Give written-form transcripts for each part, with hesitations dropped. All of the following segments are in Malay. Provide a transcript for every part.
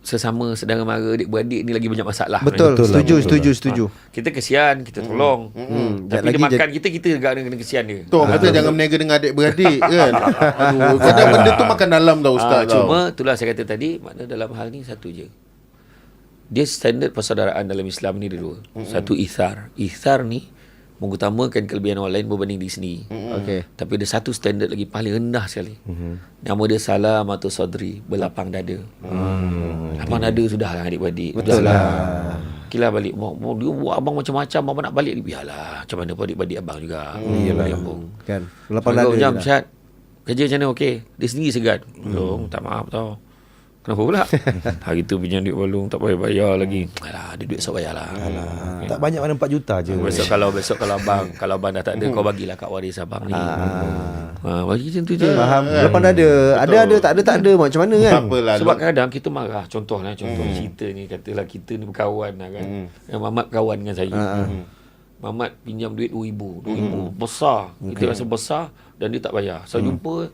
sesama saudara mara adik-beradik ni lagi banyak masalah. Betul, setuju. Kita kesian, kita tolong. Tapi dia makan kita juga kena kesian dia. Tu kata jangan berniaga dengan adik-beradik kan. Aduh, kadang benda tu makan dalam tau Ustaz. Cuma itulah saya kata tadi, makna dalam hal ni satu je. Dia standard persaudaraan dalam Islam ni ada dua. Satu ithar. Ithar ni mengutamakan kelebihan orang lain berbanding diri sendiri. Okey. Tapi ada satu standard lagi paling rendah sekali. Nama dia salamatu sadri, berlapang dada. Lapang dada sudah lah adik-beradik. Betul lah. Kila balik. Dia buat abang macam-macam, abang nak balik. Biarlah. Macam mana pun adik-beradik abang juga. Iyalah. Kan. Lapang dada. Jam, Syed. Kerja macam mana okey? Dia sendiri segan. Tak maaf tau. Kenapa pula? Hari tu pinjam duit balung tak payah bayar lagi. Alah, ada duit sok bayarlah. Tak banyak mana 4 juta je. Besok kalau abang dah tak ada, kau bagilah kat waris abang ni. Bagi macam tu je. Faham. Lapang dada. Ada tak ada macam mana kan? Apalah. Sebab kadang kita marah. Contoh cerita ni, katalah kita ni berkawan lah kan. Mamat kawan dengan saya. Mamat pinjam duit 2,000 besar. Kita rasa besar dan dia tak bayar. Saya jumpa,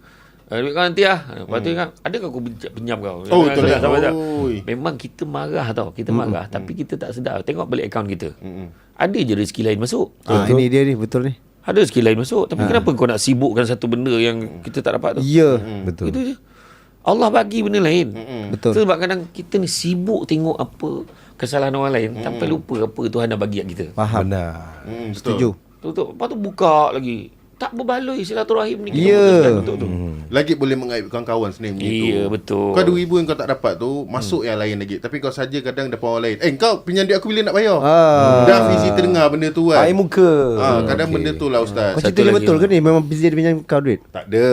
duit kau nanti lah. Lepas tu ingat, adakah aku pinjam kau? Betul. Memang kita marah tau. Kita marah. Tapi kita tak sedar. Tengok balik akaun kita. Ada je rezeki lain masuk. Ini dia ni, betul ni. Ada rezeki lain masuk. Tapi kenapa kau nak sibukkan satu benda yang kita tak dapat tu? Ya, Betul. Itu je. Allah bagi benda lain. betul. Sebab kadang kita ni sibuk tengok apa kesalahan orang lain sampai lupa apa Tuhan dah bagi kat kita. Faham. Benar. Setuju. Betul. Lepas tu buka lagi. Tak berbaloi silaturahim ni. Ya. Betul. Lagi boleh mengaibkan kawan sendiri macam tu. Ya, betul. Kau 2,000 yang kau tak dapat tu masuk yang lain lagi. Tapi kau saja kadang depan orang lain. Kau pinjam duit aku bila nak bayar? Dah visi terdengar benda tu kan. Air muka. Kadang benda tu lah Ustaz. Kau cerita ni betul ke ni? Memang busy dia pinjam kau duit? Tak ada.